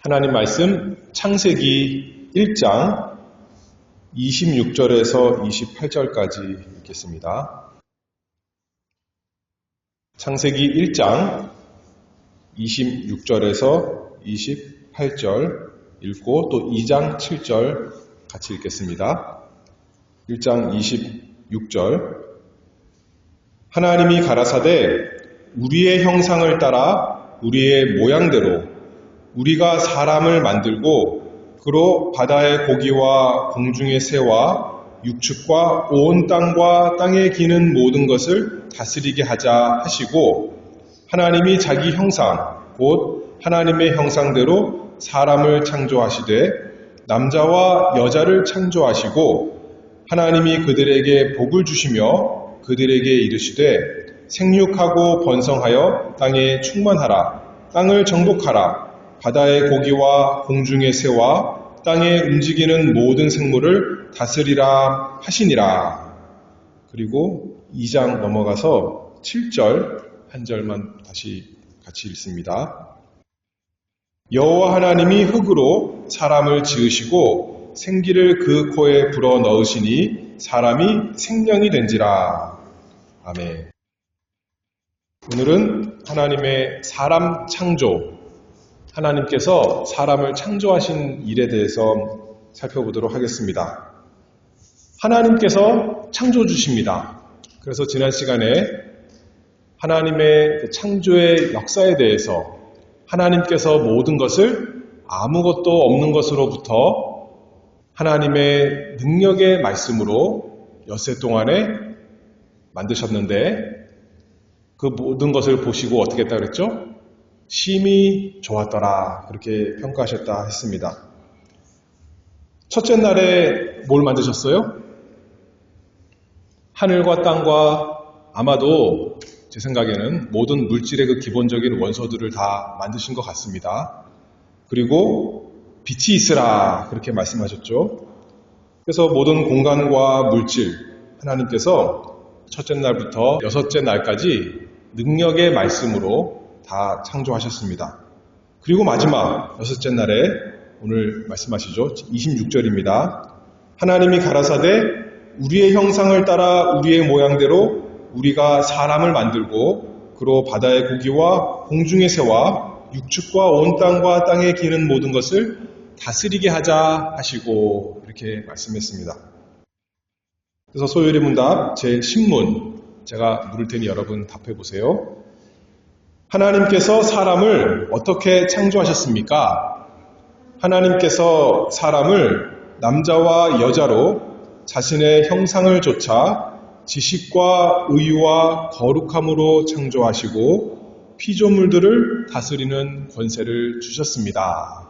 하나님 말씀 창세기 1장 26절에서 28절까지 읽겠습니다. 창세기 1장 26절에서 28절 읽고 또 2장 7절 같이 읽겠습니다. 1장 26절 하나님이 가라사대 우리의 형상을 따라 우리의 모양대로 우리가 사람을 만들고 그로 바다의 고기와 공중의 새와 육축과 온 땅과 땅에 기는 모든 것을 다스리게 하자 하시고 하나님이 자기 형상 곧 하나님의 형상대로 사람을 창조하시되 남자와 여자를 창조하시고 하나님이 그들에게 복을 주시며 그들에게 이르시되 생육하고 번성하여 땅에 충만하라 땅을 정복하라 바다의 고기와 공중의 새와 땅에 움직이는 모든 생물을 다스리라 하시니라. 그리고 2장 넘어가서 7절 한 절만 다시 같이 읽습니다. 여호와 하나님이 흙으로 사람을 지으시고 생기를 그 코에 불어 넣으시니 사람이 생명이 된지라. 아멘. 오늘은 하나님의 사람 창조, 하나님께서 사람을 창조하신 일에 대해서 살펴보도록 하겠습니다. 하나님께서 창조주십니다. 그래서 지난 시간에 하나님의 창조의 역사에 대해서 하나님께서 모든 것을 아무것도 없는 것으로부터 하나님의 능력의 말씀으로 엿새 동안에 만드셨는데 그 모든 것을 보시고 어떻게 했다 그랬죠? 심히 좋았더라 그렇게 평가하셨다 했습니다. 첫째 날에 뭘 만드셨어요? 하늘과 땅과 아마도 제 생각에는 모든 물질의 그 기본적인 원소들을 다 만드신 것 같습니다. 그리고 빛이 있으라 그렇게 말씀하셨죠. 그래서 모든 공간과 물질 하나님께서 첫째 날부터 여섯째 날까지 능력의 말씀으로 다 창조하셨습니다. 그리고 마지막 여섯째 날에 오늘 말씀하시죠. 26절입니다. 하나님이 가라사대 우리의 형상을 따라 우리의 모양대로 우리가 사람을 만들고 그로 바다의 고기와 공중의 새와 육축과 온 땅과 땅에 기는 모든 것을 다스리게 하자 하시고 이렇게 말씀했습니다. 그래서 소요리 문답 제 신문 제가 물을 테니 여러분 답해 보세요. 하나님께서 사람을 어떻게 창조하셨습니까? 하나님께서 사람을 남자와 여자로 자신의 형상을 조차 지식과 의와 거룩함으로 창조하시고 피조물들을 다스리는 권세를 주셨습니다.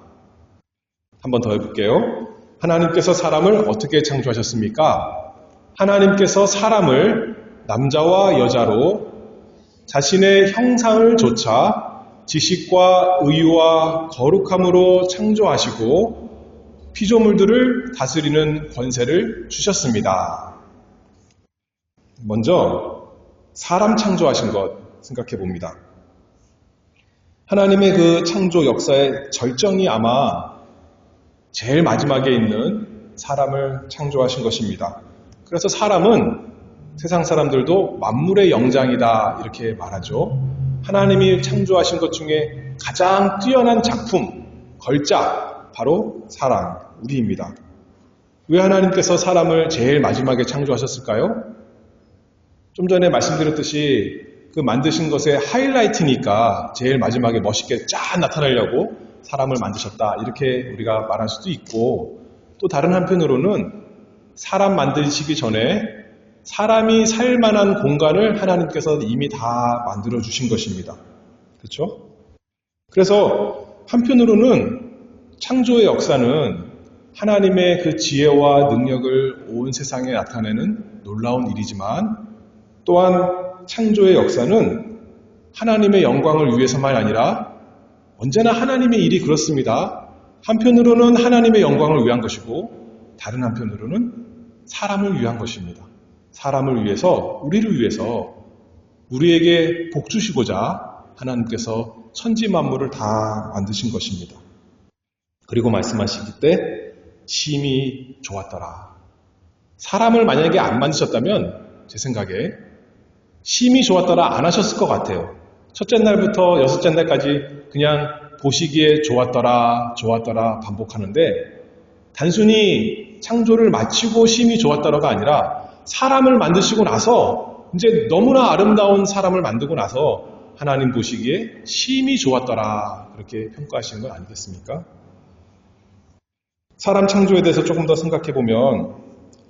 한 번 더 해볼게요. 하나님께서 사람을 어떻게 창조하셨습니까? 하나님께서 사람을 남자와 여자로 자신의 형상을 조차 지식과 의와 거룩함으로 창조하시고 피조물들을 다스리는 권세를 주셨습니다. 먼저 사람 창조하신 것 생각해 봅니다. 하나님의 그 창조 역사의 절정이 아마 제일 마지막에 있는 사람을 창조하신 것입니다. 그래서 사람은 세상 사람들도 만물의 영장이다 이렇게 말하죠. 하나님이 창조하신 것 중에 가장 뛰어난 작품, 걸작, 바로 사람, 우리입니다. 왜 하나님께서 사람을 제일 마지막에 창조하셨을까요? 좀 전에 말씀드렸듯이 그 만드신 것의 하이라이트니까 제일 마지막에 멋있게 쫙 나타나려고 사람을 만드셨다 이렇게 우리가 말할 수도 있고 또 다른 한편으로는 사람 만드시기 전에 사람이 살 만한 공간을 하나님께서 이미 다 만들어 주신 것입니다. 그렇죠? 그래서 한편으로는 창조의 역사는 하나님의 그 지혜와 능력을 온 세상에 나타내는 놀라운 일이지만 또한 창조의 역사는 하나님의 영광을 위해서만 아니라 언제나 하나님의 일이 그렇습니다. 한편으로는 하나님의 영광을 위한 것이고 다른 한편으로는 사람을 위한 것입니다. 사람을 위해서, 우리를 위해서 우리에게 복 주시고자 하나님께서 천지 만물을 다 만드신 것입니다. 그리고 말씀하실 때 심히 좋았더라. 사람을 만약에 안 만드셨다면 제 생각에 심히 좋았더라 안 하셨을 것 같아요. 첫째 날부터 여섯째 날까지 그냥 보시기에 좋았더라 반복하는데 단순히 창조를 마치고 심히 좋았더라가 아니라 사람을 만드시고 나서 이제 너무나 아름다운 사람을 만들고 나서 하나님 보시기에 심히 좋았더라 그렇게 평가하시는 건 아니겠습니까? 사람 창조에 대해서 조금 더 생각해 보면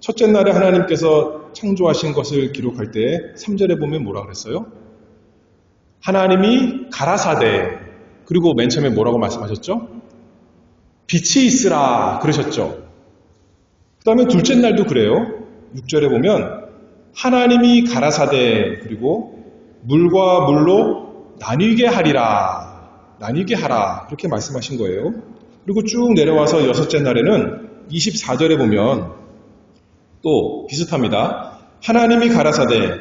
첫째 날에 하나님께서 창조하신 것을 기록할 때 3절에 보면 뭐라 그랬어요? 하나님이 가라사대 그리고 맨 처음에 뭐라고 말씀하셨죠? 빛이 있으라 그러셨죠. 그 다음에 둘째 날도 그래요. 6절에 보면 하나님이 가라사대 그리고 물과 물로 나뉘게 하리라 나뉘게 하라 그렇게 말씀하신 거예요. 그리고 쭉 내려와서 여섯째 날에는 24절에 보면 또 비슷합니다. 하나님이 가라사대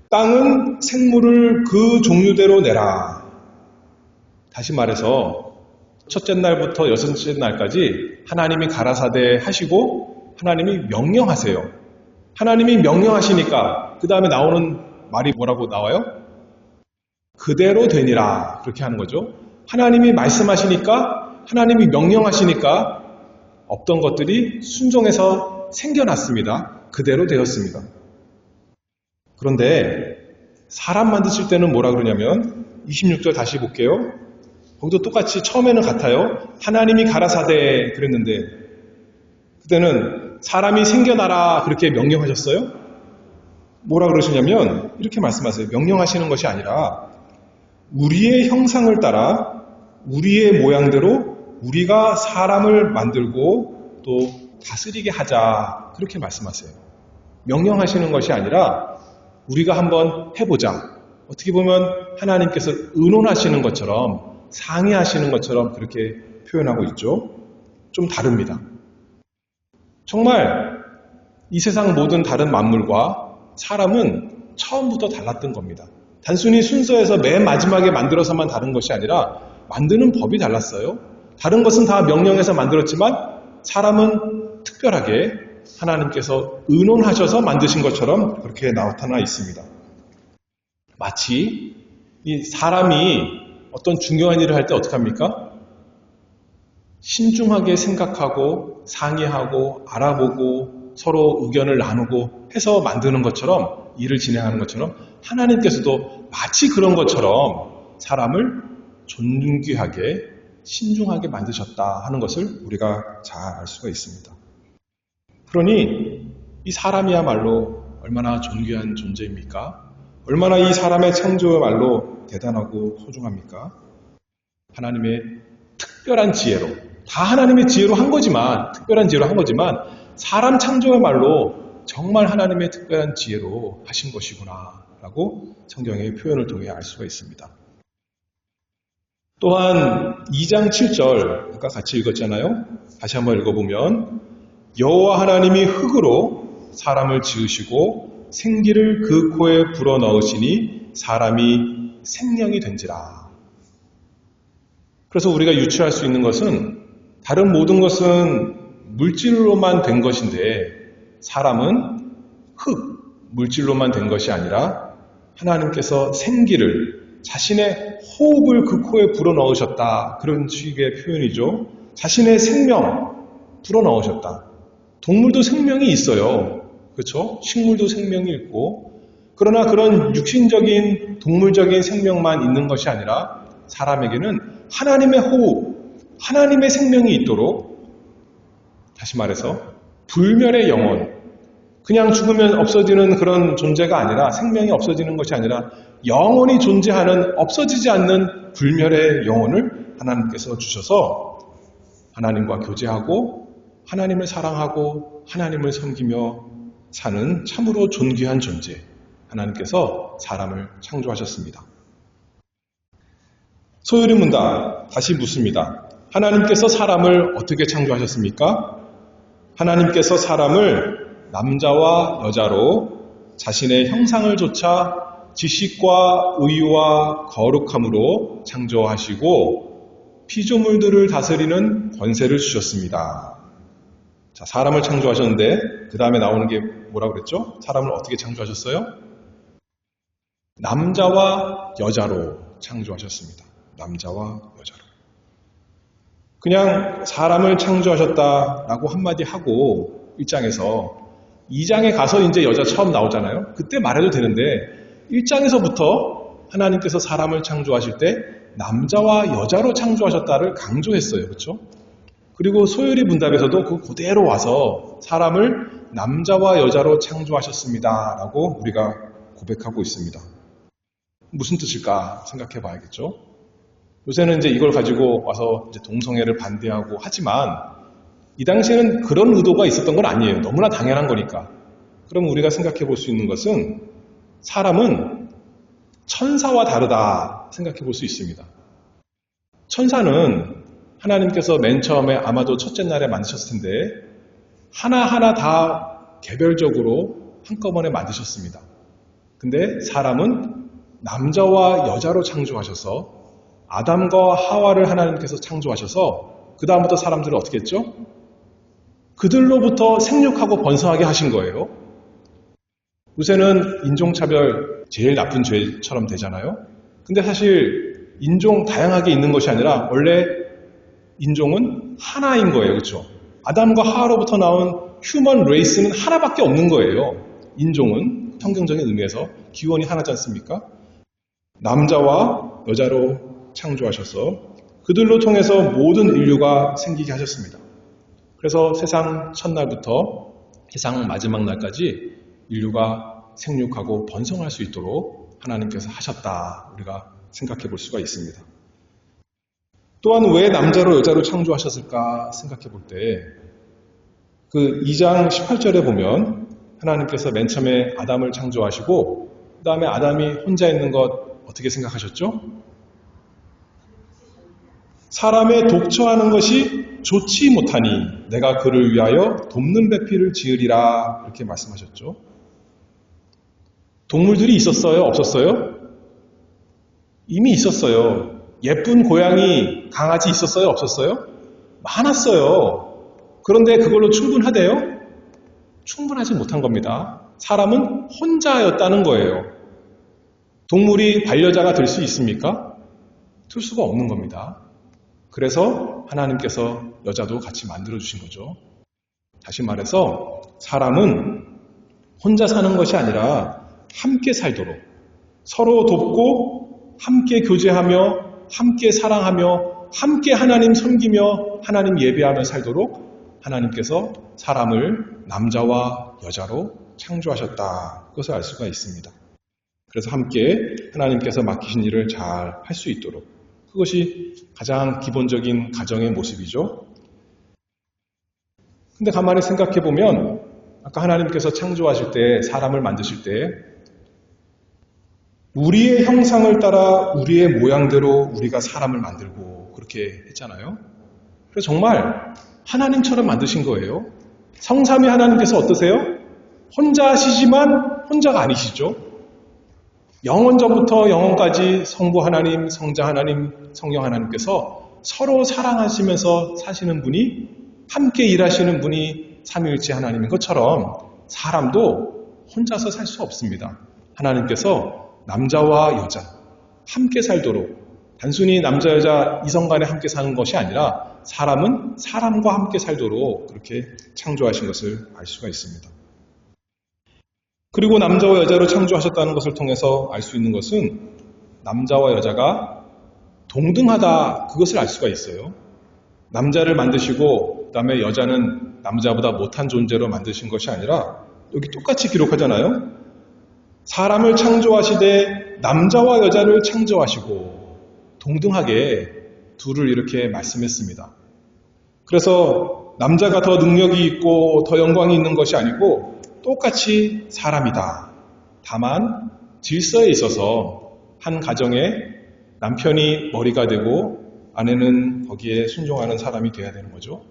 땅은 생물을 그 종류대로 내라. 다시 말해서 첫째 날부터 여섯째 날까지 하나님이 가라사대 하시고 하나님이 명령하세요. 하나님이 명령하시니까 그 다음에 나오는 말이 뭐라고 나와요? 그대로 되니라 그렇게 하는 거죠. 하나님이 말씀하시니까 하나님이 명령하시니까 없던 것들이 순종해서 생겨났습니다. 그대로 되었습니다. 그런데 사람 만드실 때는 뭐라 그러냐면 26절 다시 볼게요. 거기도 똑같이 처음에는 같아요. 하나님이 가라사대 그랬는데 그때는 사람이 생겨나라 그렇게 명령하셨어요. 뭐라 그러시냐면 이렇게 말씀하세요. 명령하시는 것이 아니라 우리의 형상을 따라 우리의 모양대로 우리가 사람을 만들고 또 다스리게 하자 그렇게 말씀하세요. 명령하시는 것이 아니라 우리가 한번 해보자. 어떻게 보면 하나님께서 의논하시는 것처럼 상의하시는 것처럼 그렇게 표현하고 있죠. 좀 다릅니다. 정말 이 세상 모든 다른 만물과 사람은 처음부터 달랐던 겁니다. 단순히 순서에서 맨 마지막에 만들어서만 다른 것이 아니라 만드는 법이 달랐어요. 다른 것은 다 명령해서 만들었지만 사람은 특별하게 하나님께서 의논하셔서 만드신 것처럼 그렇게 나타나 있습니다. 마치 이 사람이 어떤 중요한 일을 할 때 어떻게 합니까? 신중하게 생각하고 상의하고 알아보고 서로 의견을 나누고 해서 만드는 것처럼 일을 진행하는 것처럼 하나님께서도 마치 그런 것처럼 사람을 존귀하게 신중하게 만드셨다 하는 것을 우리가 잘 알 수가 있습니다. 그러니 이 사람이야말로 얼마나 존귀한 존재입니까? 얼마나 이 사람의 창조야말로 대단하고 소중합니까? 하나님의 특별한 지혜로 다 하나님의 지혜로 한 거지만 특별한 지혜로 한 거지만 사람 창조야말로 정말 하나님의 특별한 지혜로 하신 것이구나 라고 성경의 표현을 통해 알 수가 있습니다. 또한 2장 7절 아까 같이 읽었잖아요. 다시 한번 읽어보면 여호와 하나님이 흙으로 사람을 지으시고 생기를 그 코에 불어넣으시니 사람이 생명이 된지라. 그래서 우리가 유추할 수 있는 것은 다른 모든 것은 물질로만 된 것인데 사람은 흙, 물질로만 된 것이 아니라 하나님께서 생기를 자신의 호흡을 그 코에 불어넣으셨다. 그런 식의 표현이죠. 자신의 생명 불어넣으셨다. 동물도 생명이 있어요. 그렇죠? 식물도 생명이 있고 그러나 그런 육신적인 동물적인 생명만 있는 것이 아니라 사람에게는 하나님의 호흡, 하나님의 생명이 있도록 다시 말해서 불멸의 영혼 그냥 죽으면 없어지는 그런 존재가 아니라 생명이 없어지는 것이 아니라 영원히 존재하는 없어지지 않는 불멸의 영혼을 하나님께서 주셔서 하나님과 교제하고 하나님을 사랑하고 하나님을 섬기며 사는 참으로 존귀한 존재 하나님께서 사람을 창조하셨습니다. 소요리 문답 다시 묻습니다. 하나님께서 사람을 어떻게 창조하셨습니까? 하나님께서 사람을 남자와 여자로 자신의 형상을 조차 지식과 의와 거룩함으로 창조하시고 피조물들을 다스리는 권세를 주셨습니다. 자, 사람을 창조하셨는데 그 다음에 나오는 게 뭐라고 그랬죠? 사람을 어떻게 창조하셨어요? 남자와 여자로 창조하셨습니다. 남자와 여자로. 그냥 사람을 창조하셨다라고 한마디 하고 1장에서 2장에 가서 이제 여자 처음 나오잖아요. 그때 말해도 되는데 1장에서부터 하나님께서 사람을 창조하실 때 남자와 여자로 창조하셨다를 강조했어요. 그렇죠? 그리고 소요리 문답에서도 그 그대로 와서 사람을 남자와 여자로 창조하셨습니다. 라고 우리가 고백하고 있습니다. 무슨 뜻일까 생각해 봐야겠죠? 요새는 이제 이걸 가지고 와서 이제 동성애를 반대하고 하지만 이 당시에는 그런 의도가 있었던 건 아니에요. 너무나 당연한 거니까. 그럼 우리가 생각해 볼 수 있는 것은 사람은 천사와 다르다 생각해 볼 수 있습니다. 천사는 하나님께서 맨 처음에 아마도 첫째 날에 만드셨을 텐데 하나하나 다 개별적으로 한꺼번에 만드셨습니다. 근데 사람은 남자와 여자로 창조하셔서 아담과 하와를 하나님께서 창조하셔서 그 다음부터 사람들을 어떻게 했죠? 그들로부터 생육하고 번성하게 하신 거예요. 요새는 인종차별 제일 나쁜 죄처럼 되잖아요. 근데 사실 인종 다양하게 있는 것이 아니라 원래 인종은 하나인 거예요. 그렇죠? 아담과 하와로부터 나온 휴먼 레이스는 하나밖에 없는 거예요. 인종은 성경적인 의미에서 기원이 하나지 않습니까? 남자와 여자로 창조하셔서 그들로 통해서 모든 인류가 생기게 하셨습니다. 그래서 세상 첫날부터 세상 마지막 날까지 인류가 생육하고 번성할 수 있도록 하나님께서 하셨다. 우리가 생각해 볼 수가 있습니다. 또한 왜 남자로 여자로 창조하셨을까 생각해 볼 때 그 2장 18절에 보면 하나님께서 맨 처음에 아담을 창조하시고 그 다음에 아담이 혼자 있는 것 어떻게 생각하셨죠? 사람의 독처하는 것이 좋지 못하니 내가 그를 위하여 돕는 배필을 지으리라 이렇게 말씀하셨죠. 동물들이 있었어요? 없었어요? 이미 있었어요. 예쁜 고양이, 강아지 있었어요? 없었어요? 많았어요. 그런데 그걸로 충분하대요? 충분하지 못한 겁니다. 사람은 혼자였다는 거예요. 동물이 반려자가 될 수 있습니까? 될 수가 없는 겁니다. 그래서 하나님께서 여자도 같이 만들어주신 거죠. 다시 말해서 사람은 혼자 사는 것이 아니라 함께 살도록 서로 돕고 함께 교제하며 함께 사랑하며 함께 하나님 섬기며 하나님 예배하며 살도록 하나님께서 사람을 남자와 여자로 창조하셨다. 그것을 알 수가 있습니다. 그래서 함께 하나님께서 맡기신 일을 잘 할 수 있도록 그것이 가장 기본적인 가정의 모습이죠. 근데 가만히 생각해 보면 아까 하나님께서 창조하실 때 사람을 만드실 때 우리의 형상을 따라 우리의 모양대로 우리가 사람을 만들고 그렇게 했잖아요. 그래서 정말 하나님처럼 만드신 거예요. 성삼위 하나님께서 어떠세요? 혼자 하시지만 혼자가 아니시죠. 영원전부터 영원까지 성부 하나님, 성자 하나님, 성령 하나님께서 서로 사랑하시면서 사시는 분이 함께 일하시는 분이 삼위일체 하나님인 것처럼 사람도 혼자서 살 수 없습니다. 하나님께서 남자와 여자 함께 살도록 단순히 남자 여자 이성 간에 함께 사는 것이 아니라 사람은 사람과 함께 살도록 그렇게 창조하신 것을 알 수가 있습니다. 그리고 남자와 여자로 창조하셨다는 것을 통해서 알 수 있는 것은 남자와 여자가 동등하다 그것을 알 수가 있어요. 남자를 만드시고 그 다음에 여자는 남자보다 못한 존재로 만드신 것이 아니라 여기 똑같이 기록하잖아요. 사람을 창조하시되 남자와 여자를 창조하시고 동등하게 둘을 이렇게 말씀했습니다. 그래서 남자가 더 능력이 있고 더 영광이 있는 것이 아니고 똑같이 사람이다. 다만 질서에 있어서 한 가정에 남편이 머리가 되고 아내는 거기에 순종하는 사람이 돼야 되는 거죠.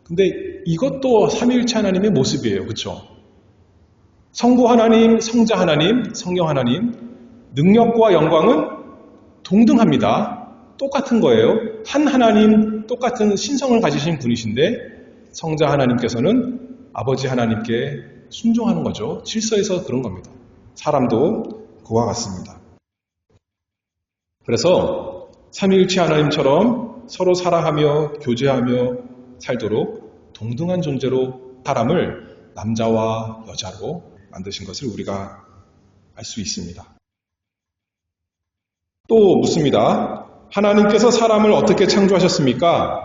근데 이것도 삼위일체 하나님의 모습이에요. 그렇죠? 성부 하나님, 성자 하나님, 성령 하나님 능력과 영광은 동등합니다. 똑같은 거예요. 한 하나님, 똑같은 신성을 가지신 분이신데 성자 하나님께서는 아버지 하나님께 순종하는 거죠. 질서에서 그런 겁니다. 사람도 그와 같습니다. 그래서 삼위일체 하나님처럼 서로 사랑하며 교제하며 살도록 동등한 존재로 사람을 남자와 여자로 만드신 것을 우리가 알 수 있습니다. 또 묻습니다. 하나님께서 사람을 어떻게 창조하셨습니까?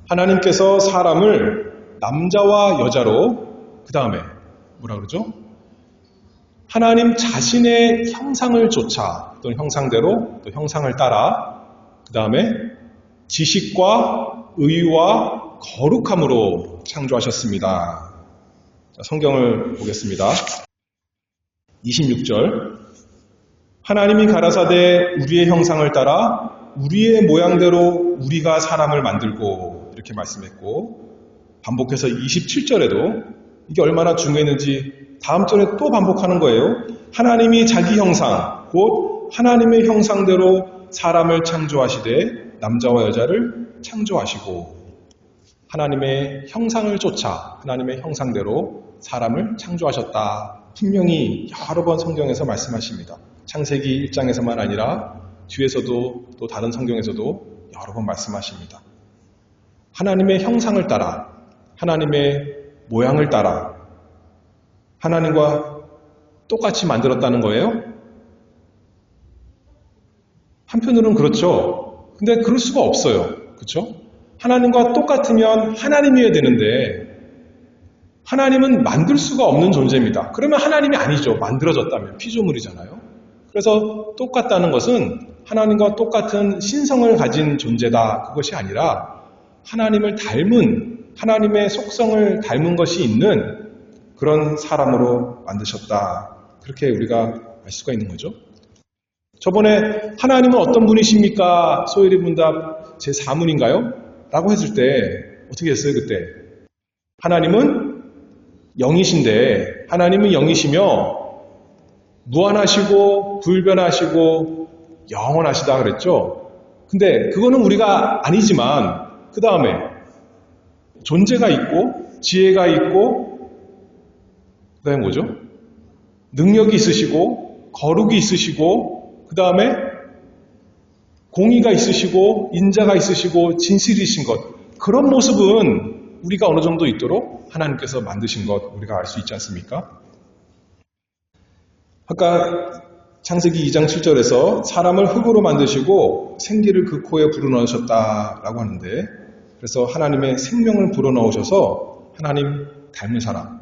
하나님께서 사람을 남자와 여자로, 그 다음에 뭐라 그러죠? 하나님 자신의 형상을 쫓아, 또는 형상대로, 또 형상을 따라, 그 다음에 지식과 의와 거룩함으로 창조하셨습니다. 자, 성경을 보겠습니다. 26절. 하나님이 가라사대 우리의 형상을 따라 우리의 모양대로 우리가 사람을 만들고, 이렇게 말씀했고, 반복해서 27절에도 이게 얼마나 중요했는지 다음 절에 또 반복하는 거예요. 하나님이 자기 형상, 곧 하나님의 형상대로 사람을 창조하시되 남자와 여자를 창조하시고, 하나님의 형상을 쫓아 하나님의 형상대로 사람을 창조하셨다. 분명히 여러 번 성경에서 말씀하십니다. 창세기 1장에서만 아니라 뒤에서도 또 다른 성경에서도 여러 번 말씀하십니다. 하나님의 형상을 따라, 하나님의 모양을 따라 하나님과 똑같이 만들었다는 거예요? 한편으로는 그렇죠. 근데 그럴 수가 없어요. 그렇죠? 하나님과 똑같으면 하나님이어야 되는데 하나님은 만들 수가 없는 존재입니다. 그러면 하나님이 아니죠. 만들어졌다면 피조물이잖아요. 그래서 똑같다는 것은 하나님과 똑같은 신성을 가진 존재다. 그것이 아니라 하나님을 닮은, 하나님의 속성을 닮은 것이 있는 그런 사람으로 만드셨다. 그렇게 우리가 알 수가 있는 거죠. 저번에 하나님은 어떤 분이십니까? 소일이 문답 제4문인가요? 라고 했을 때 어떻게 했어요 그때? 하나님은 영이신데, 하나님은 영이시며 무한하시고 불변하시고 영원하시다 그랬죠. 근데 그거는 우리가 아니지만 그 다음에 존재가 있고 지혜가 있고 그 다음에 뭐죠? 능력이 있으시고 거룩이 있으시고 그 다음에 공의가 있으시고 인자가 있으시고 진실이신 것, 그런 모습은 우리가 어느 정도 있도록 하나님께서 만드신 것 우리가 알 수 있지 않습니까? 아까 창세기 2장 7절에서 사람을 흙으로 만드시고 생기를 그 코에 불어넣으셨다라고 하는데, 그래서 하나님의 생명을 불어넣으셔서 하나님 닮은 사람,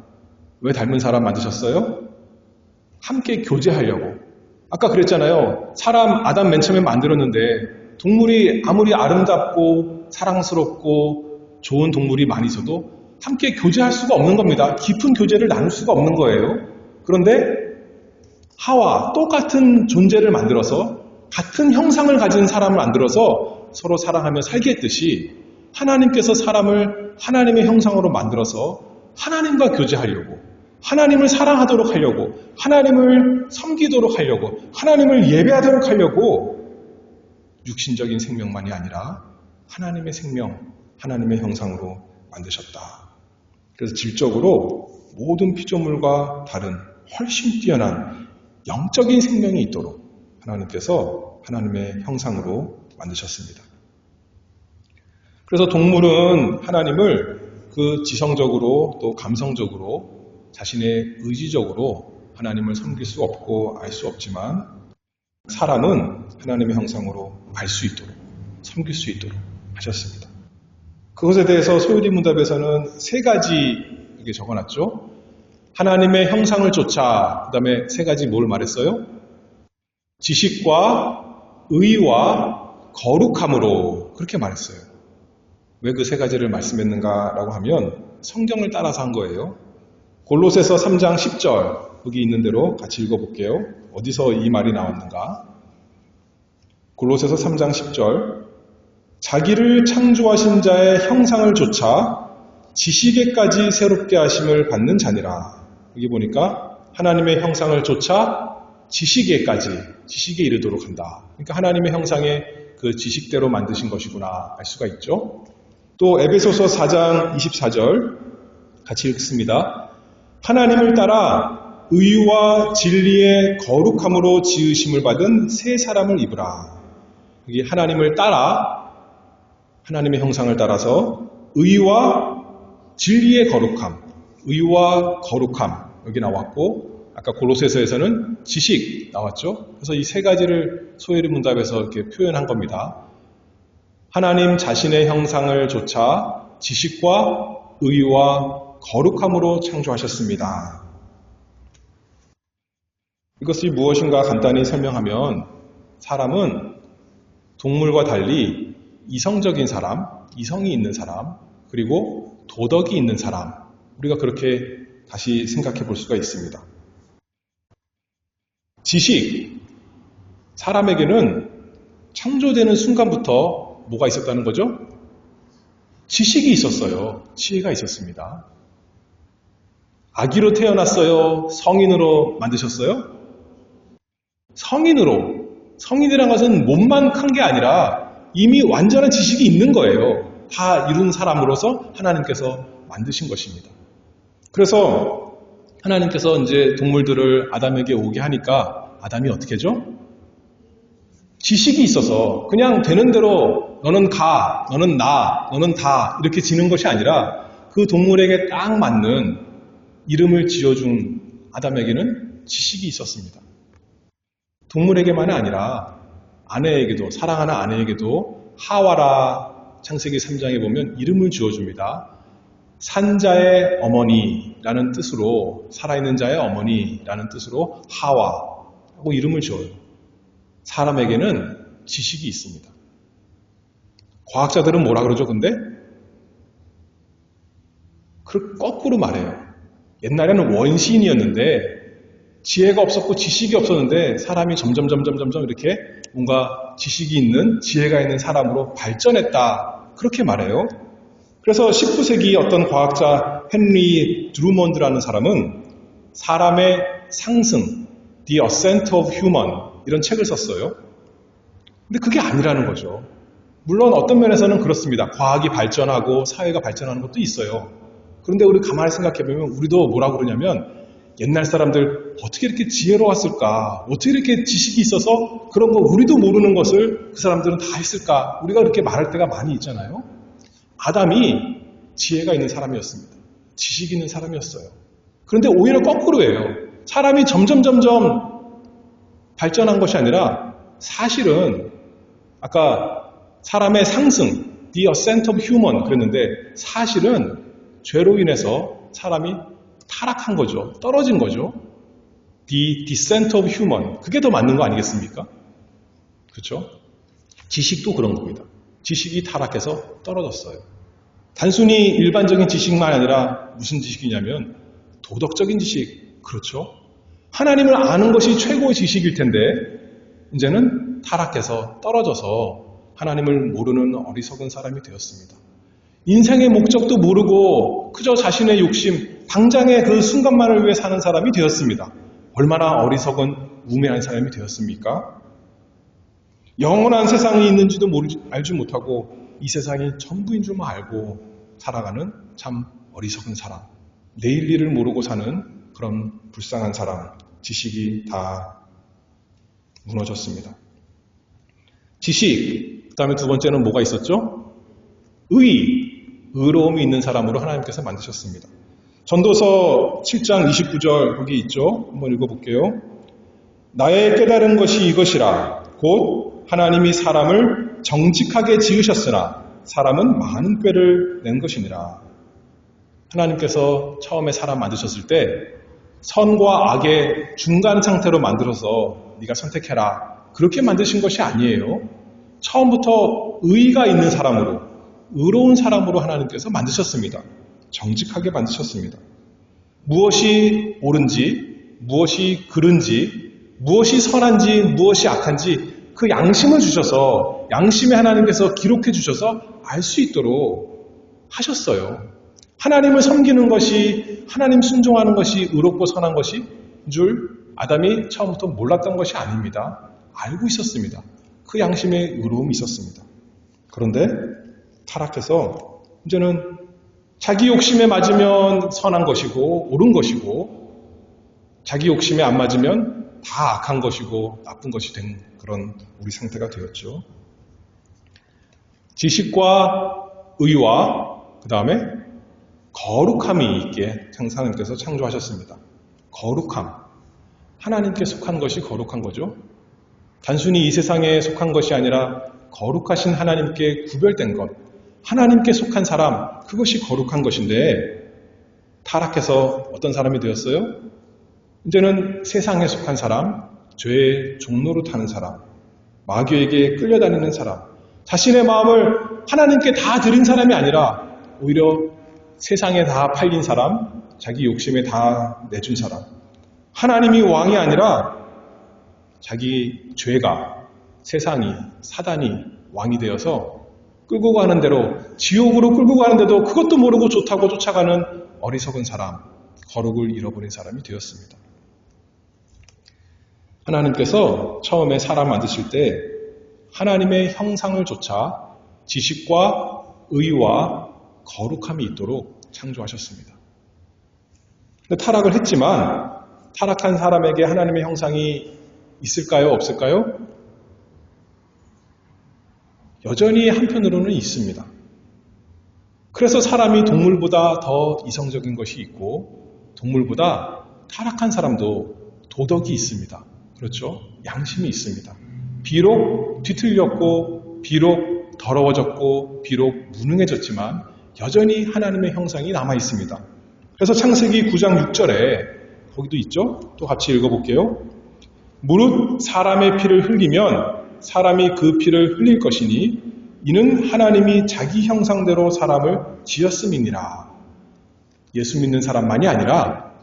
왜 닮은 사람 만드셨어요? 함께 교제하려고. 아까 그랬잖아요. 사람 아담 맨 처음에 만들었는데 동물이 아무리 아름답고 사랑스럽고 좋은 동물이 많이 있어도 함께 교제할 수가 없는 겁니다. 깊은 교제를 나눌 수가 없는 거예요. 그런데 하와 똑같은 존재를 만들어서 같은 형상을 가진 사람을 만들어서 서로 사랑하며 살게 했듯이 하나님께서 사람을 하나님의 형상으로 만들어서 하나님과 교제하려고, 하나님을 사랑하도록 하려고, 하나님을 섬기도록 하려고, 하나님을 예배하도록 하려고 육신적인 생명만이 아니라 하나님의 생명, 하나님의 형상으로 만드셨다. 그래서 질적으로 모든 피조물과 다른 훨씬 뛰어난 영적인 생명이 있도록 하나님께서 하나님의 형상으로 만드셨습니다. 그래서 동물은 하나님을 그 지성적으로 또 감성적으로 자신의 의지적으로 하나님을 섬길 수 없고 알 수 없지만 사람은 하나님의 형상으로 알 수 있도록 섬길 수 있도록 하셨습니다. 그것에 대해서 소유리 문답에서는 세 가지 이렇게 적어놨죠. 하나님의 형상을 쫓아, 그 다음에 세 가지 뭘 말했어요? 지식과 의와 거룩함으로, 그렇게 말했어요. 왜 그 세 가지를 말씀했는가라고 하면 성경을 따라서 한 거예요. 골로새서 3장 10절, 거기 있는 대로 같이 읽어볼게요. 어디서 이 말이 나왔는가? 골로새서 3장 10절, 자기를 창조하신 자의 형상을 쫓아 지식에까지 새롭게 하심을 받는 자니라. 여기 보니까 하나님의 형상을 쫓아 지식에까지, 지식에 이르도록 한다. 그러니까 하나님의 형상에 그 지식대로 만드신 것이구나 알 수가 있죠. 또 에베소서 4장 24절 같이 읽습니다. 하나님을 따라 의와 진리의 거룩함으로 지으심을 받은 새 사람을 입으라. 여기 하나님을 따라, 하나님의 형상을 따라서 의와 진리의 거룩함, 의와 거룩함 여기 나왔고, 아까 골로새서에서는 지식 나왔죠. 그래서 이 세 가지를 소혜리 문답에서 이렇게 표현한 겁니다. 하나님 자신의 형상을 조차 지식과 의와 거룩함으로 창조하셨습니다. 이것이 무엇인가 간단히 설명하면, 사람은 동물과 달리 이성적인 사람, 이성이 있는 사람, 그리고 도덕이 있는 사람, 우리가 그렇게 다시 생각해 볼 수가 있습니다. 지식, 사람에게는 창조되는 순간부터 뭐가 있었다는 거죠? 지식이 있었어요. 지혜가 있었습니다. 아기로 태어났어요? 성인으로 만드셨어요? 성인이란 것은 몸만 큰 게 아니라 이미 완전한 지식이 있는 거예요. 다 이룬 사람으로서 하나님께서 만드신 것입니다. 그래서 하나님께서 이제 동물들을 아담에게 오게 하니까 아담이 어떻게 하죠? 지식이 있어서 그냥 되는 대로 너는 가, 너는 나, 너는 다 이렇게 지는 것이 아니라 그 동물에게 딱 맞는 이름을 지어준 아담에게는 지식이 있었습니다. 동물에게만이 아니라 아내에게도, 사랑하는 아내에게도 하와라 창세기 3장에 보면 이름을 지어줍니다. 산자의 어머니라는 뜻으로, 살아있는 자의 어머니라는 뜻으로 하와라고 이름을 지어요. 사람에게는 지식이 있습니다. 과학자들은 뭐라 그러죠, 근데? 거꾸로 말해요. 옛날에는 원시인이었는데 지혜가 없었고 지식이 없었는데 사람이 점점 이렇게 뭔가 지식이 있는, 지혜가 있는 사람으로 발전했다. 그렇게 말해요. 그래서 19세기 어떤 과학자 헨리 드루먼드라는 사람은 사람의 상승, The Ascent of Human 이런 책을 썼어요. 근데 그게 아니라는 거죠. 물론 어떤 면에서는 그렇습니다. 과학이 발전하고 사회가 발전하는 것도 있어요. 그런데 우리 가만히 생각해보면 우리도 뭐라고 그러냐면 옛날 사람들 어떻게 이렇게 지혜로웠을까? 어떻게 이렇게 지식이 있어서 그런 거 우리도 모르는 것을 그 사람들은 다 했을까? 우리가 그렇게 말할 때가 많이 있잖아요. 아담이 지혜가 있는 사람이었습니다. 지식이 있는 사람이었어요. 그런데 오히려 거꾸로예요. 사람이 점점 발전한 것이 아니라 사실은 아까 사람의 상승, The Ascent of Human 그랬는데 사실은 죄로 인해서 사람이 타락한 거죠. 떨어진 거죠. The Descent of Human. 그게 더 맞는 거 아니겠습니까? 그렇죠? 지식도 그런 겁니다. 지식이 타락해서 떨어졌어요. 단순히 일반적인 지식만 아니라 무슨 지식이냐면 도덕적인 지식. 그렇죠? 하나님을 아는 것이 최고의 지식일 텐데 이제는 타락해서 떨어져서 하나님을 모르는 어리석은 사람이 되었습니다. 인생의 목적도 모르고 그저 자신의 욕심, 당장의 그 순간만을 위해 사는 사람이 되었습니다. 얼마나 어리석은 우매한 사람이 되었습니까? 영원한 세상이 있는지도 알지 못하고 이 세상이 전부인 줄만 알고 살아가는 참 어리석은 사람, 내일 일을 모르고 사는 그런 불쌍한 사람, 지식이 다 무너졌습니다. 지식, 그 다음에 두 번째는 뭐가 있었죠? 의로움이 있는 사람으로 하나님께서 만드셨습니다. 전도서 7장 29절 거기 있죠? 한번 읽어볼게요. 나의 깨달은 것이 이것이라 곧 하나님이 사람을 정직하게 지으셨으나 사람은 많은 꾀를 낸 것이니라. 하나님께서 처음에 사람 만드셨을 때 선과 악의 중간 상태로 만들어서 네가 선택해라. 그렇게 만드신 것이 아니에요. 처음부터 의가 있는 사람으로, 의로운 사람으로 하나님께서 만드셨습니다. 정직하게 만드셨습니다. 무엇이 옳은지, 무엇이 그른지, 무엇이 선한지, 무엇이 악한지 그 양심을 주셔서, 양심에 하나님께서 기록해 주셔서 알 수 있도록 하셨어요. 하나님을 섬기는 것이, 하나님 순종하는 것이 의롭고 선한 것이 줄 아담이 처음부터 몰랐던 것이 아닙니다. 알고 있었습니다. 그 양심의 의로움이 있었습니다. 그런데 타락해서 이제는 자기 욕심에 맞으면 선한 것이고 옳은 것이고 자기 욕심에 안 맞으면 다 악한 것이고 나쁜 것이 된 그런 우리 상태가 되었죠. 지식과 의와 그 다음에 거룩함이 있게 하나님께서 창조하셨습니다. 거룩함. 하나님께 속한 것이 거룩한 거죠. 단순히 이 세상에 속한 것이 아니라 거룩하신 하나님께 구별된 것. 하나님께 속한 사람, 그것이 거룩한 것인데 타락해서 어떤 사람이 되었어요? 이제는 세상에 속한 사람, 죄의 종로로 타는 사람, 마귀에게 끌려다니는 사람, 자신의 마음을 하나님께 다 드린 사람이 아니라 오히려 세상에 다 팔린 사람, 자기 욕심에 다 내준 사람, 하나님이 왕이 아니라 자기 죄가, 세상이, 사단이 왕이 되어서 끌고 가는 대로, 지옥으로 끌고 가는데도 그것도 모르고 좋다고 쫓아가는 어리석은 사람, 거룩을 잃어버린 사람이 되었습니다. 하나님께서 처음에 사람 만드실 때 하나님의 형상을 좇아 지식과 의와 거룩함이 있도록 창조하셨습니다. 근데 타락을 했지만 타락한 사람에게 하나님의 형상이 있을까요? 없을까요? 여전히 한편으로는 있습니다. 그래서 사람이 동물보다 더 이성적인 것이 있고 동물보다 타락한 사람도 도덕이 있습니다. 그렇죠? 양심이 있습니다. 비록 뒤틀렸고 비록 더러워졌고 비록 무능해졌지만 여전히 하나님의 형상이 남아 있습니다. 그래서 창세기 9장 6절에 거기도 있죠? 또 같이 읽어볼게요. 무릇 사람의 피를 흘리면 사람이 그 피를 흘릴 것이니 이는 하나님이 자기 형상대로 사람을 지었음이니라. 예수 믿는 사람만이 아니라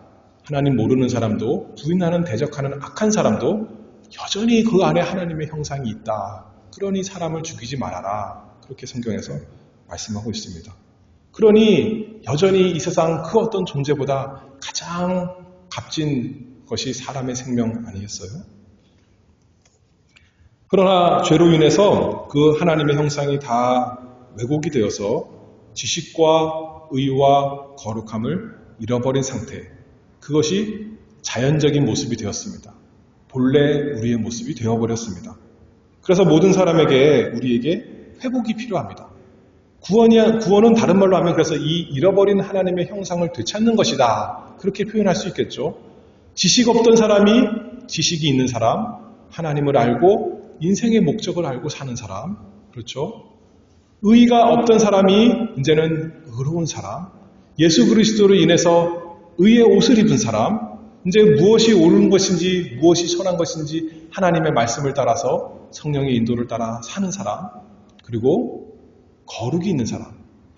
하나님 모르는 사람도 부인하는 대적하는 악한 사람도 여전히 그 안에 하나님의 형상이 있다. 그러니 사람을 죽이지 말아라. 그렇게 성경에서 말씀하고 있습니다. 그러니 여전히 이 세상 그 어떤 존재보다 가장 값진 것이 사람의 생명 아니겠어요? 그러나 죄로 인해서 그 하나님의 형상이 다 왜곡이 되어서 지식과 의와 거룩함을 잃어버린 상태, 그것이 자연적인 모습이 되었습니다. 본래 우리의 모습이 되어버렸습니다. 그래서 모든 사람에게 우리에게 회복이 필요합니다. 구원은 다른 말로 하면 그래서 이 잃어버린 하나님의 형상을 되찾는 것이다. 그렇게 표현할 수 있겠죠. 지식 없던 사람이 지식이 있는 사람, 하나님을 알고 인생의 목적을 알고 사는 사람, 그렇죠? 의가 없던 사람이 이제는 의로운 사람, 예수 그리스도로 인해서 의의 옷을 입은 사람, 이제 무엇이 옳은 것인지 무엇이 선한 것인지 하나님의 말씀을 따라서 성령의 인도를 따라 사는 사람, 그리고 거룩이 있는 사람.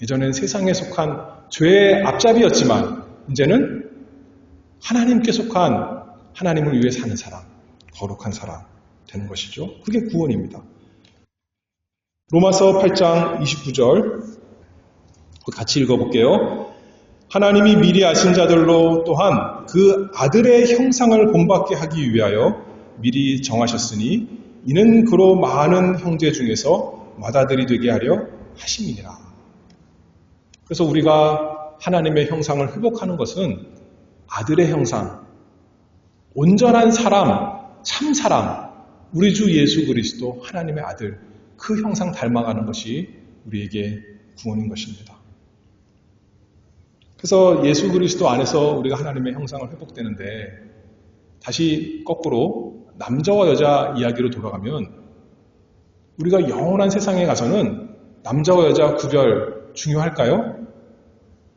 예전엔 세상에 속한 죄의 앞잡이였지만 이제는 하나님께 속한 하나님을 위해 사는 사람, 거룩한 사람 되는 것이죠. 그게 구원입니다. 로마서 8장 29절 같이 읽어볼게요. 하나님이 미리 아신 자들로 또한 그 아들의 형상을 본받게 하기 위하여 미리 정하셨으니 이는 그로 많은 형제 중에서 맏아들이 되게 하려 하심이니라. 그래서 우리가 하나님의 형상을 회복하는 것은 아들의 형상, 온전한 사람, 참 사람, 우리 주 예수 그리스도 하나님의 아들, 그 형상 닮아가는 것이 우리에게 구원인 것입니다. 그래서 예수 그리스도 안에서 우리가 하나님의 형상을 회복되는데 다시 거꾸로 남자와 여자 이야기로 돌아가면 우리가 영원한 세상에 가서는 남자와 여자 구별 중요할까요?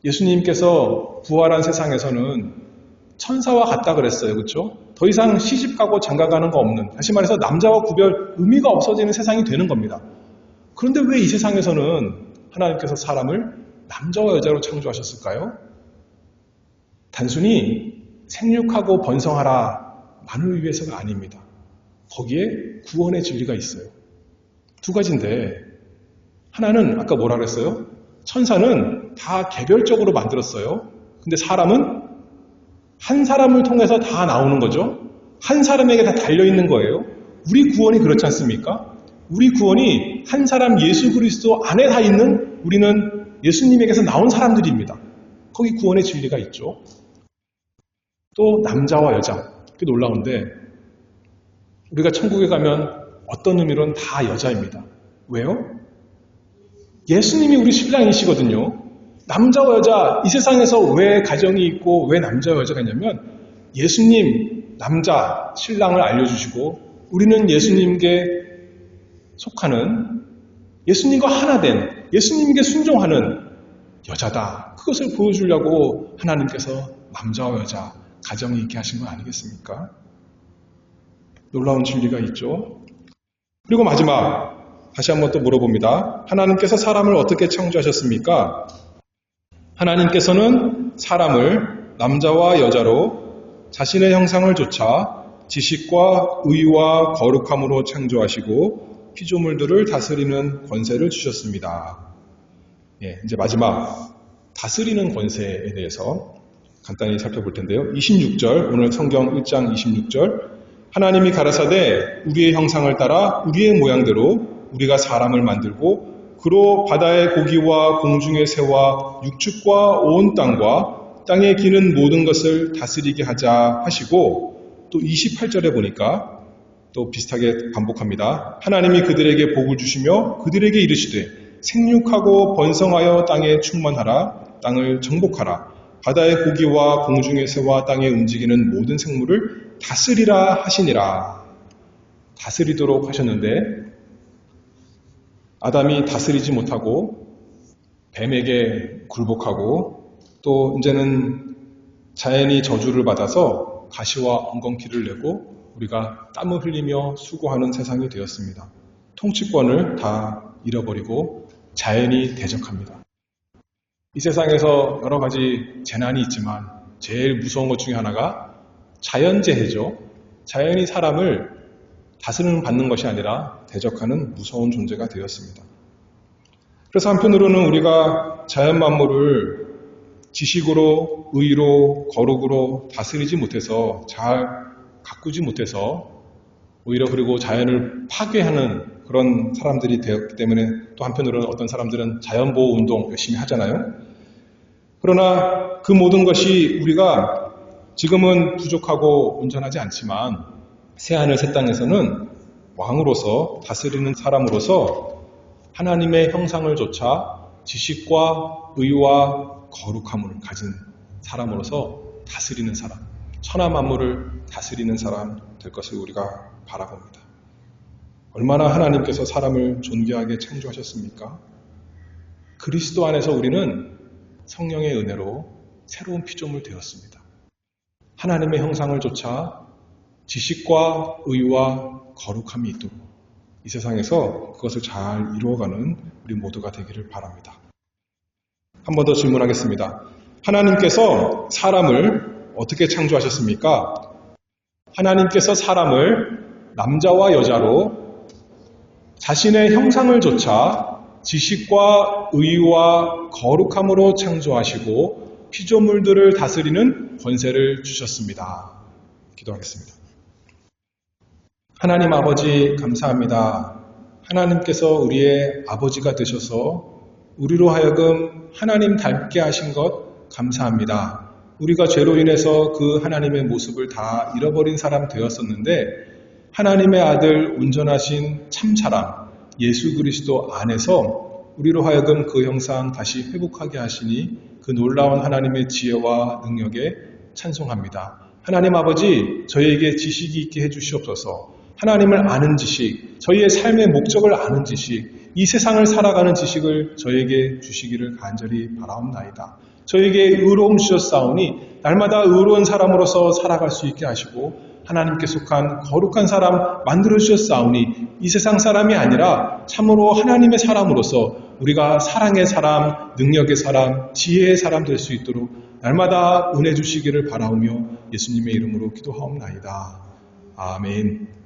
예수님께서 부활한 세상에서는 천사와 같다 그랬어요. 그렇죠? 더 이상 시집가고 장가가는 거 없는, 다시 말해서 남자와 구별 의미가 없어지는 세상이 되는 겁니다. 그런데 왜 이 세상에서는 하나님께서 사람을 남자와 여자로 창조하셨을까요? 단순히 생육하고 번성하라 만을 위해서가 아닙니다. 거기에 구원의 진리가 있어요. 두 가지인데 하나는 아까 뭐라 그랬어요? 천사는 다 개별적으로 만들었어요. 근데 사람은 한 사람을 통해서 다 나오는 거죠. 한 사람에게 다 달려있는 거예요. 우리 구원이 그렇지 않습니까? 우리 구원이 한 사람 예수 그리스도 안에 다 있는 우리는 예수님에게서 나온 사람들입니다. 거기 구원의 진리가 있죠. 또 남자와 여자, 그 놀라운데 우리가 천국에 가면 어떤 의미로는 다 여자입니다. 왜요? 예수님이 우리 신랑이시거든요. 남자와 여자, 이 세상에서 왜 가정이 있고 왜 남자와 여자가 있냐면 예수님, 남자, 신랑을 알려주시고 우리는 예수님께 속하는 예수님과 하나 된 예수님께 순종하는 여자다. 그것을 보여주려고 하나님께서 남자와 여자, 가정이 있게 하신 건 아니겠습니까? 놀라운 진리가 있죠. 그리고 마지막, 다시 한번 또 물어봅니다. 하나님께서 사람을 어떻게 창조하셨습니까? 하나님께서는 사람을 남자와 여자로 자신의 형상을 좇아 지식과 의와 거룩함으로 창조하시고 피조물들을 다스리는 권세를 주셨습니다. 이제 마지막, 다스리는 권세에 대해서 간단히 살펴볼 텐데요. 26절, 오늘 성경 1장 26절. 하나님이 가라사대 우리의 형상을 따라 우리의 모양대로 우리가 사람을 만들고 그로 바다의 고기와 공중의 새와 육축과 온 땅과 땅에 기는 모든 것을 다스리게 하자 하시고 또 28절에 보니까 또 비슷하게 반복합니다. 하나님이 그들에게 복을 주시며 그들에게 이르시되 생육하고 번성하여 땅에 충만하라 땅을 정복하라 바다의 고기와 공중의 새와 땅에 움직이는 모든 생물을 다스리라 하시니라. 다스리도록 하셨는데 아담이 다스리지 못하고 뱀에게 굴복하고 또 이제는 자연이 저주를 받아서 가시와 엉겅퀴를 내고 우리가 땀을 흘리며 수고하는 세상이 되었습니다. 통치권을 다 잃어버리고 자연이 대적합니다. 이 세상에서 여러 가지 재난이 있지만 제일 무서운 것 중에 하나가 자연재해죠. 자연이 사람을 다스리는 받는 것이 아니라 대적하는 무서운 존재가 되었습니다. 그래서 한편으로는 우리가 자연 만물을 지식으로, 의로, 거룩으로 다스리지 못해서 잘 가꾸지 못해서 오히려 그리고 자연을 파괴하는 그런 사람들이 되었기 때문에 또 한편으로는 어떤 사람들은 자연보호 운동 열심히 하잖아요. 그러나 그 모든 것이 우리가 지금은 부족하고 온전하지 않지만 새하늘 새 땅에서는 왕으로서 다스리는 사람으로서 하나님의 형상을 좇아 지식과 의와 거룩함을 가진 사람으로서 다스리는 사람, 천하 만물을 다스리는 사람 될 것을 우리가 바라봅니다. 얼마나 하나님께서 사람을 존귀하게 창조하셨습니까? 그리스도 안에서 우리는 성령의 은혜로 새로운 피조물 되었습니다. 하나님의 형상을 좇아 지식과 의와 거룩함이 있도록 이 세상에서 그것을 잘 이루어가는 우리 모두가 되기를 바랍니다. 한 번 더 질문하겠습니다. 하나님께서 사람을 어떻게 창조하셨습니까? 하나님께서 사람을 남자와 여자로 자신의 형상을 좇아 지식과 의와 거룩함으로 창조하시고 피조물들을 다스리는 권세를 주셨습니다. 기도하겠습니다. 하나님 아버지 감사합니다. 하나님께서 우리의 아버지가 되셔서 우리로 하여금 하나님 닮게 하신 것 감사합니다. 우리가 죄로 인해서 그 하나님의 모습을 다 잃어버린 사람 되었었는데 하나님의 아들 온전하신 참 사람 예수 그리스도 안에서 우리로 하여금 그 형상 다시 회복하게 하시니 그 놀라운 하나님의 지혜와 능력에 찬송합니다. 하나님 아버지 저희에게 지식이 있게 해주시옵소서. 하나님을 아는 지식, 저희의 삶의 목적을 아는 지식, 이 세상을 살아가는 지식을 저에게 주시기를 간절히 바라옵나이다. 저에게 의로움 주셨사오니 날마다 의로운 사람으로서 살아갈 수 있게 하시고 하나님께 속한 거룩한 사람 만들어 주셨사오니 이 세상 사람이 아니라 참으로 하나님의 사람으로서 우리가 사랑의 사람, 능력의 사람, 지혜의 사람 될 수 있도록 날마다 은혜 주시기를 바라오며 예수님의 이름으로 기도하옵나이다. 아멘.